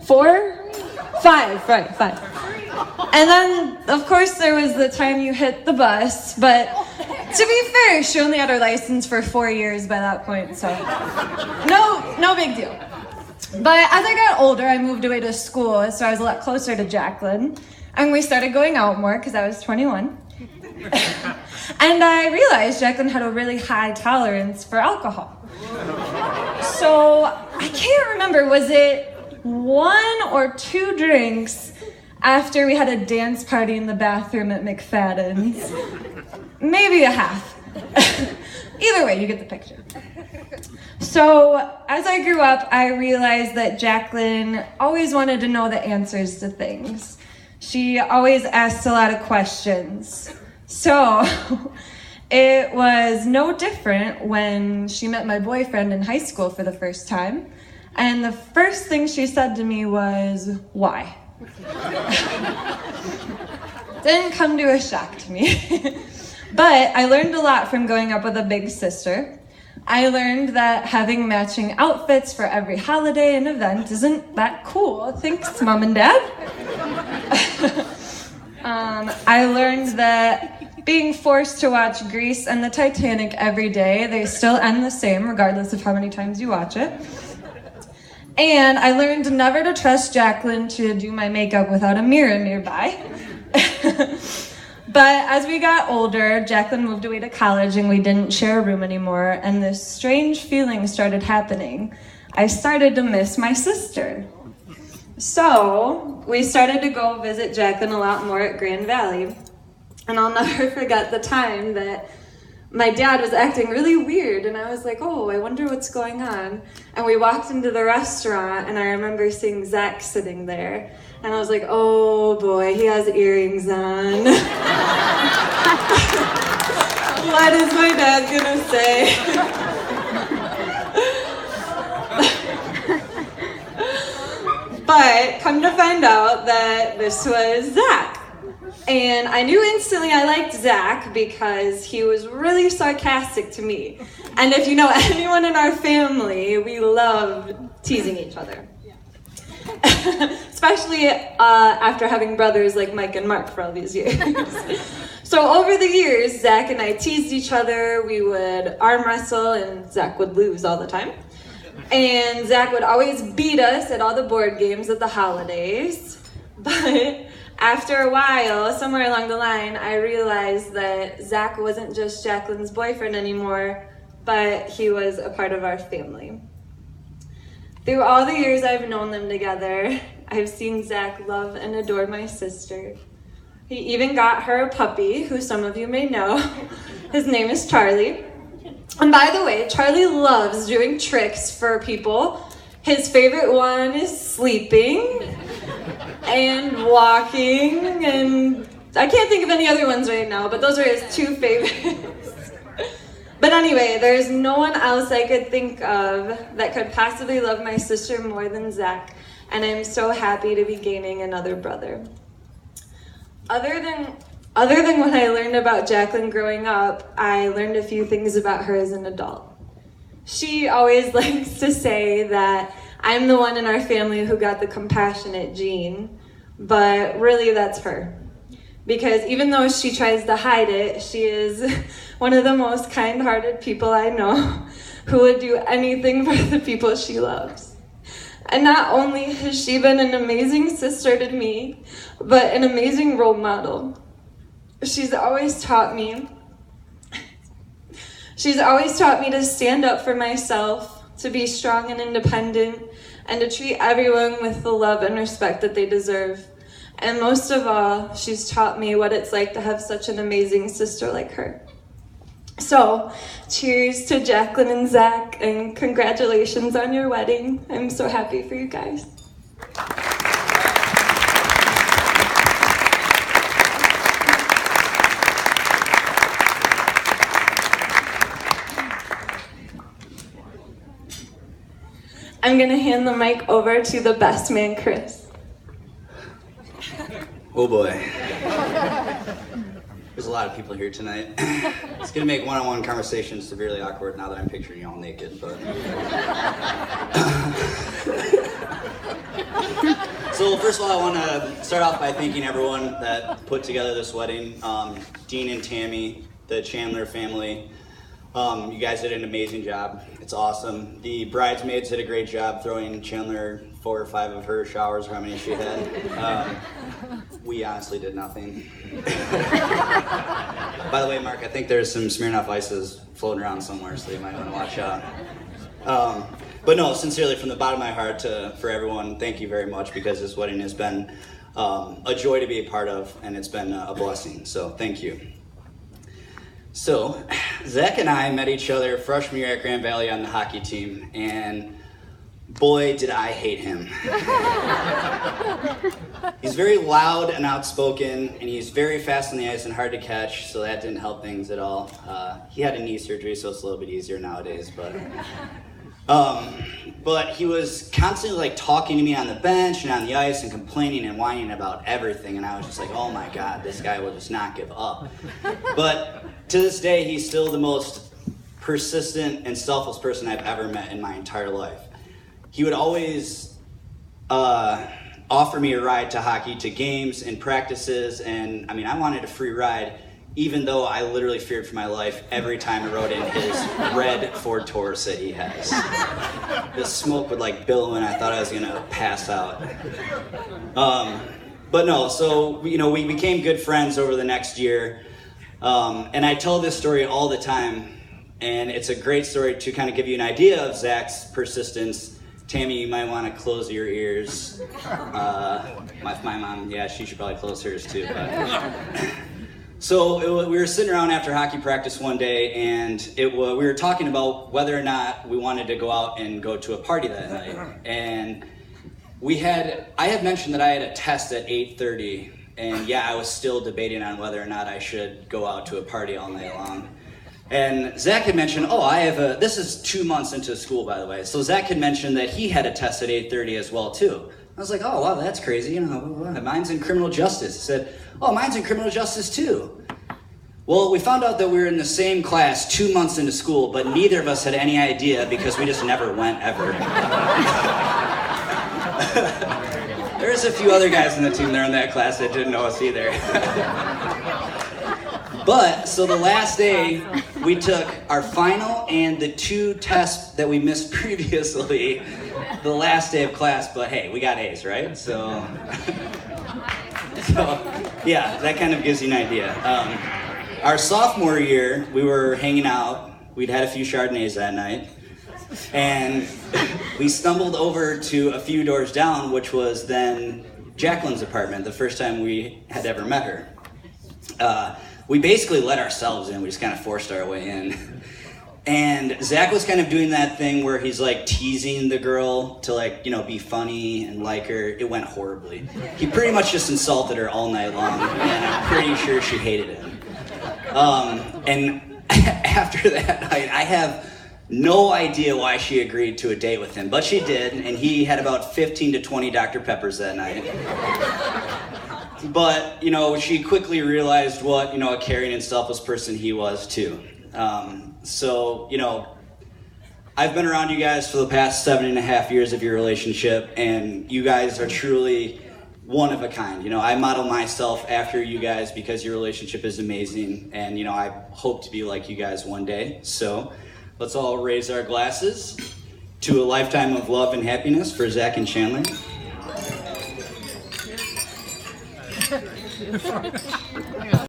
4? 5, right, 5. And then, of course, there was the time you hit the bus, but to be fair, she only had her license for 4 years by that point, so no big deal. But as I got older, I moved away to school, so I was a lot closer to Jacqueline, and we started going out more because I was 21. And I realized Jacqueline had a really high tolerance for alcohol. So I can't remember, was it 1 or 2 drinks after we had a dance party in the bathroom at McFadden's? Maybe a half. Either way, you get the picture. So as I grew up, I realized that Jacqueline always wanted to know the answers to things. She always asked a lot of questions. So it was no different when she met my boyfriend in high school for the first time. And the first thing she said to me was, "Why?" Didn't come to a shock to me. But I learned a lot from growing up with a big sister. I learned that having matching outfits for every holiday and event isn't that cool. Thanks, Mom and Dad. I learned that being forced to watch Grease and the Titanic every day, they still end the same regardless of how many times you watch it. And I learned never to trust Jacqueline to do my makeup without a mirror nearby. But as we got older, Jacqueline moved away to college and we didn't share a room anymore, and this strange feeling started happening. I started to miss my sister. So we started to go visit Jacqueline a lot more at Grand Valley. And I'll never forget the time that my dad was acting really weird, and I was like, oh, I wonder what's going on. And we walked into the restaurant, and I remember seeing Zach sitting there. And I was like, oh boy, he has earrings on. What is my dad gonna say? But come to find out that this was Zach. And I knew instantly I liked Zach because he was really sarcastic to me. And if you know anyone in our family, we love teasing each other. Especially after having brothers like Mike and Mark for all these years. So over the years, Zach and I teased each other. We would arm wrestle and Zach would lose all the time. And Zach would always beat us at all the board games at the holidays. But after a while, somewhere along the line, I realized that Zach wasn't just Jacqueline's boyfriend anymore, but he was a part of our family. Through all the years I've known them together, I've seen Zach love and adore my sister. He even got her a puppy, who some of you may know. His name is Charlie. And by the way, Charlie loves doing tricks for people. His favorite one is sleeping and walking, and I can't think of any other ones right now, but those are his 2 favorites. But anyway, there's no one else I could think of that could possibly love my sister more than Zach, and I'm so happy to be gaining another brother. Other than what I learned about Jacqueline growing up, I learned a few things about her as an adult. She always likes to say that I'm the one in our family who got the compassionate gene, but really that's her. Because even though she tries to hide it, she is one of the most kind-hearted people I know who would do anything for the people she loves. And not only has she been an amazing sister to me, but an amazing role model. She's always taught me to stand up for myself, to be strong and independent, and to treat everyone with the love and respect that they deserve. And most of all, she's taught me what it's like to have such an amazing sister like her. So, cheers to Jacqueline and Zach, and congratulations on your wedding. I'm so happy for you guys. I'm gonna hand the mic over to the best man, Chris. Oh boy. There's a lot of people here tonight. It's gonna make one-on-one conversations severely awkward now that I'm picturing you all naked, but So first of all, I want to start off by thanking everyone that put together this wedding. Dean and Tammy, the Chandler family. You guys did an amazing job. It's awesome. The bridesmaids did a great job throwing Chandler 4 or 5 of her showers, or how many she had. We honestly did nothing. By the way, Mark, I think there's some Smirnoff Ices floating around somewhere, so you might want to watch out. But no, sincerely, from the bottom of my heart for everyone, thank you very much, because this wedding has been a joy to be a part of, and it's been a blessing, so thank you. So, Zach and I met each other freshman year at Grand Valley on the hockey team, and boy, did I hate him. He's very loud and outspoken, and he's very fast on the ice and hard to catch, so that didn't help things at all. He had a knee surgery, so it's a little bit easier nowadays, but he was constantly like talking to me on the bench and on the ice and complaining and whining about everything, and I was just like, oh my God, this guy will just not give up. But to this day, he's still the most persistent and selfless person I've ever met in my entire life. He would always offer me a ride to hockey, to games and practices, and I mean, I wanted a free ride, even though I literally feared for my life every time I rode in his red Ford Taurus that he has. The smoke would like billow and I thought I was gonna pass out. But no, so we became good friends over the next year. And I tell this story all the time, and it's a great story to kind of give you an idea of Zach's persistence. Tammy, you might want to close your ears. My mom, yeah, she should probably close hers too. But. So we were sitting around after hockey practice one day, and we were talking about whether or not we wanted to go out and go to a party that night. And I had mentioned that I had a test at 8:30, and yeah, I was still debating on whether or not I should go out to a party all night long. And Zach had mentioned, this is 2 months into school, by the way. So Zach had mentioned that he had a test at 8:30 as well, too. I was like, oh, wow, that's crazy. Mine's in criminal justice. He said, oh, mine's in criminal justice, too. Well, we found out that we were in the same class 2 months into school, but neither of us had any idea because we just never went, ever. There's a few other guys in the team there in that class that didn't know us either. But, so the last day, we took our final and the 2 tests that we missed previously the last day of class, but hey, we got A's, right? So yeah, that kind of gives you an idea. Our sophomore year, we were hanging out. We'd had a few Chardonnays that night, and we stumbled over to a few doors down, which was then Jacqueline's apartment, the first time we had ever met her. We basically let ourselves in. We just kind of forced our way in. And Zach was kind of doing that thing where he's like teasing the girl to be funny and like her. It went horribly. He pretty much just insulted her all night long, and I'm pretty sure she hated him. And after that night, I have no idea why she agreed to a date with him, but she did, and he had about 15 to 20 Dr. Peppers that night. But, she quickly realized what, a caring and selfless person he was, too. So, I've been around you guys for the past 7.5 years of your relationship, and you guys are truly one of a kind. I model myself after you guys because your relationship is amazing, and, I hope to be like you guys one day. So, let's all raise our glasses to a lifetime of love and happiness for Zach and Chandler.